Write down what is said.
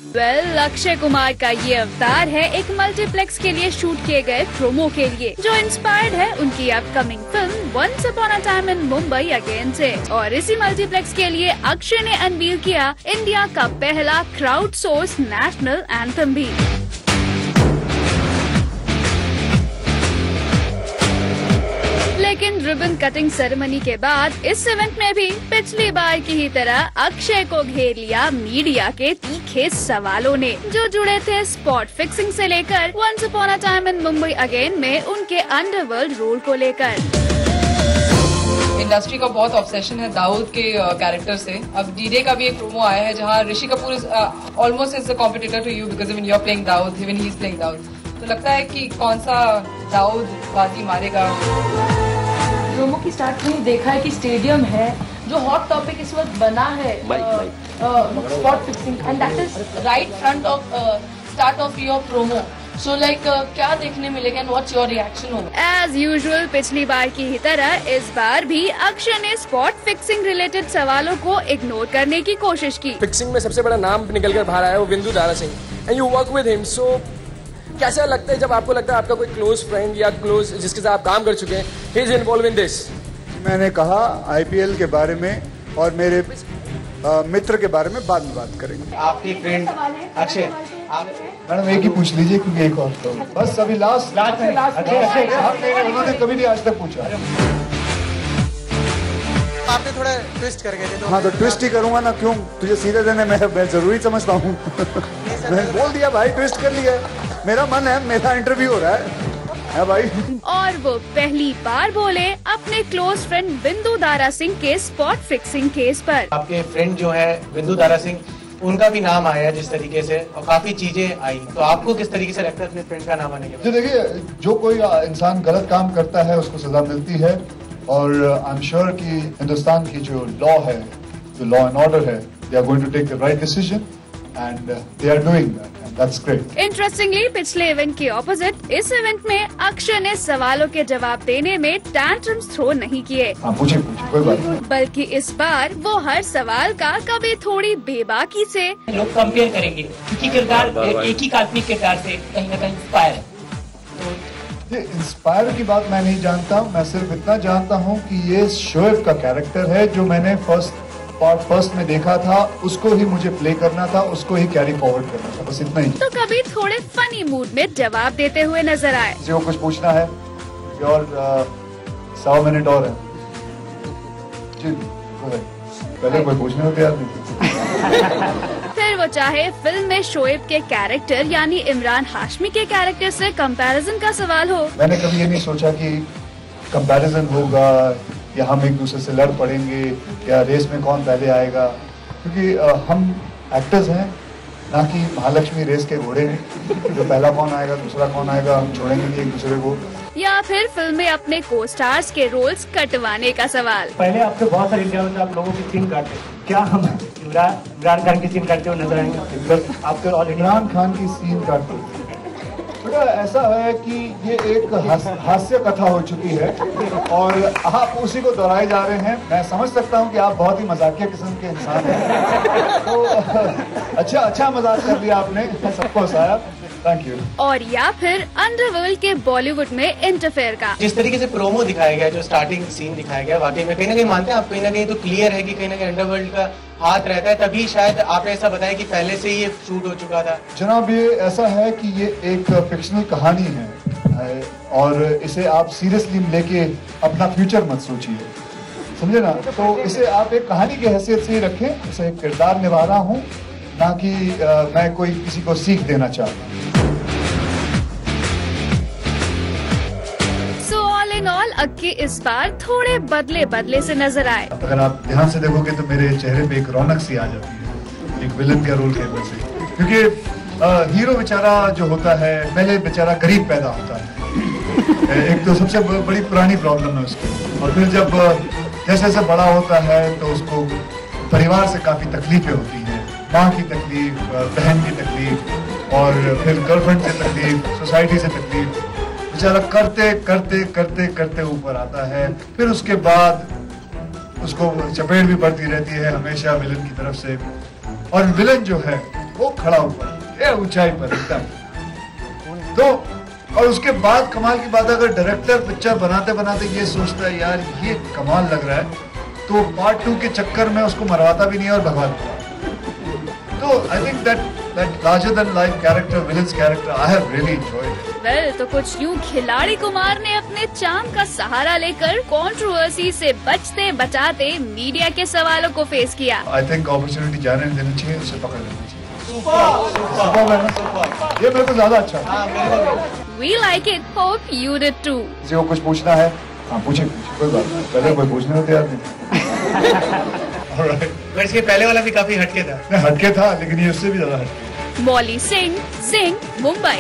अक्षय कुमार का ये अवतार है एक मल्टीप्लेक्स के लिए शूट किए गए प्रोमो के लिए, जो इंस्पायर्ड है उनकी upcoming film once upon a time in Mumbai again से। और इसी मल्टीप्लेक्स के लिए अक्षय ने अनवील किया इंडिया का पहला क्राउड सोर्स नेशनल एंथम भी। लेकिन रिबन कटिंग सेरेमनी के बाद इस इवेंट में भी पिछली बार की ही तरह अक्षय को घेर लिया मीडिया के तीखे सवालों ने, जो जुड़े थे स्पॉट फिक्सिंग से लेकर once upon a time in Mumbai again में उनके अंडरवर्ल्ड रोल को लेकर। इंडस्ट्री का बहुत ऑब्सेशन है दाऊद के कैरेक्टर से। अब डी-डे का भी एक प्रोमो आया है जहाँ Rishi Kapoor almost is a competitor to you because when you are playing Dawood, when he is playing Dawood, तो लगता है कि कौन सा दाऊद बाजी मारेगा। प्रोमो की स्टार्ट में देखा है कि स्टेडियम है, जो हॉट टॉपिक इस वक्त बना है spot fixing, and that is right front of start of your promo. So like क्या देखने मिलेगा एंड व्हाट्स योर रिएक्शन होगा? एज यूजुअल पिछली बार की ही तरह इस बार भी अक्षय ने स्पॉट फिक्सिंग रिलेटेड सवालों को इग्नोर करने की कोशिश की। फिक्सिंग में सबसे बड़ा नाम निकल कर बाहर आया वो Bindu Dara Singh, and you work with him, so कैसा लगता है जब आपको लगता है आपका कोई क्लोज फ्रेंड या क्लोज जिसके साथ आप काम कर चुके हैं, he is involve in this? मैंने कहा आईपीएल के बारे में और मेरे मित्र के बारे में बाद में बात करेंगे। आपकी फ्रेंड अक्षय, मैडम एक ही पूछ लीजिए क्योंकि एक और तो बस अभी लास्ट उन्होंने कभी नहीं आज तक पूछा। आपने थोड़ा ट्विस्ट कर गए थे। हाँ तो ट्विस्ट ही करूंगा ना, क्यों? तुझे सीधे देने मैं जरूरी समझता हूँ। मैंने बोल दिया भाई, ट्विस्ट कर लिया, मेरा मन है, मेरा इंटरव्यू हो रहा है भाई। और वो पहली बार बोले अपने क्लोज फ्रेंड बिंदु दारा सिंह के स्पॉट फिक्सिंग केस पर। आपके फ्रेंड जो है बिंदु दारा सिंह, उनका भी नाम आया जिस तरीके से, और काफी चीजें आई, तो आपको किस तरीके से लगता है अपने फ्रेंड का नाम आने के बाद? देखिए, जो कोई इंसान गलत काम करता है उसको सजा मिलती है, और आई एम श्योर कि हिंदुस्तान की जो लॉ है, जो लॉ एंड ऑर्डर है, they are going to take the right decision and they are doing that, and that's great. Interestingly पिछले इवेंट के ऑपोजिट इस इवेंट में अक्षय ने सवालों के जवाब देने में टैंट्रम्स थ्रो नहीं किए। पूछिए कोई बात नहीं। बल्कि इस बार वो हर सवाल का कभी थोड़ी बेबाकी से लोग कंपेयर करेंगे, क्योंकि किरदार एक ही काल्पनिक किरदार से कहीं न कहीं इंस्पायर है। ये इंस्पायर की बात मैं नहीं जानता, मैं सिर्फ इतना जानता हूँ कि ये शोएब का कैरेक्टर है जो मैंने फर्स्ट में देखा था, उसको ही मुझे प्ले करना था, उसको ही कैरी फॉरवर्ड करना था, बस इतना ही। तो कभी थोड़े फनी मूड में जवाब देते हुए नजर आए। किसी को कुछ पूछना है और 100 मिनट और है जी, पहले कोई पूछने को तैयार नहीं। फिर वो चाहे फिल्म में शोएब के कैरेक्टर यानी इमरान हाशमी के कैरेक्टर से कंपैरिजन का सवाल हो। मैंने कभी ये नहीं सोचा कि कंपैरिजन होगा या हम एक दूसरे से लड़ पड़ेंगे या रेस में कौन पहले आएगा, क्योंकि हम एक्टर्स हैं, ना कि महालक्ष्मी रेस के घोड़े हैं जो पहला कौन आएगा दूसरा कौन आएगा, हम छोड़ेंगे नहीं एक दूसरे को। या फिर फिल्म में अपने को स्टार्स के रोल्स कटवाने का सवाल। पहले आपके बहुत सारे इंटरव्यू में आप लोगों की सीन काटते, क्या हम इमरान खान की सीन काटते हुए नजर आएंगे? आपके ऑलरेडी इमरान खान की सीन काटते, बेटा ऐसा है कि ये एक हास्य कथा हो चुकी है और आप उसी को दोहराए जा रहे हैं। मैं समझ सकता हूँ कि आप बहुत ही मजाकिया किस्म के इंसान हैं, तो अच्छा मजाक कर लिया आपने, सबको हंसाया, थैंक यू। और या फिर अंडरवर्ल्ड के बॉलीवुड में इंटरफेयर का जिस तरीके से प्रोमो दिखाया गया, जो स्टार्टिंग सीन दिखाया गया, वाकई में कहीं ना कहीं मानते हैं आप, कहीं ना कहीं तो क्लियर है कि कहीं ना कहीं अंडरवर्ल्ड का हाथ रहता है, तभी शायद आपने ऐसा बताया कि पहले से ही ये शूट हो चुका था। जनाब ये ऐसा है कि ये एक फिक्शनल कहानी है और इसे आप सीरियसली लेके अपना फ्यूचर मत सोचिए, समझे ना? तो इसे आप एक कहानी की हैसियत से ही रखें, इसे एक किरदार निभा रहा हूँ, ना कि मैं कोई किसी को सीख देना चाहता हूँ। ऑल अक्की इस बार थोड़े बदले से नजर आए। अगर आप ध्यान से देखोगे तो मेरे चेहरे पे एक रौनक सी आ जाती है एक विलन का रोल खेलने से, क्योंकि हीरो बेचारा जो होता है पहले बेचारा गरीब पैदा होता है, एक तो सबसे बड़ी पुरानी प्रॉब्लम है उसकी, और फिर जब जैसे जैसे बड़ा होता है तो उसको परिवार से काफी तकलीफें होती हैं, माँ की तकलीफ, बहन की तकलीफ, और फिर गर्लफ्रेंड से तकलीफ, सोसाइटी से तकलीफ, बेचारा करते ऊपर आता है। फिर उसके बाद उसको चपेट भी पड़ती रहती है हमेशा विलन की तरफ से, और विलन जो है वो खड़ा ऊपर ये ऊंचाई पर एकदम। तो और उसके बाद कमाल की बात, अगर डायरेक्टर पिक्चर बनाते बनाते ये सोचता है यार ये कमाल लग रहा है, तो पार्ट 2 के चक्कर में उसको मरवाता भी नहीं और भगवा देता। तो I think that larger than life character, villains character, I have really enjoyed it. Well, तो कुछ यूं खिलाड़ी कुमार ने अपने चार्म का सहारा लेकर कंट्रोवर्सी से बचते बचाते मीडिया के सवालों को फेस किया। आई थिंक अपॉर्चुनिटी जाने देनी चाहिए, उसे पकड़ लेना चाहिए। ये मेरे को ज्यादा अच्छा। We like it. Hope you did too. किसी को कुछ पूछना है? हाँ पूछे, कोई बात नहीं। पहले कोई पूछने होते यार नहीं। पर इसके पहले वाला भी काफी हटके था। हटके था, लेकिन ये उससे भी ज्यादा हटके। मौली सिंह, मुंबई।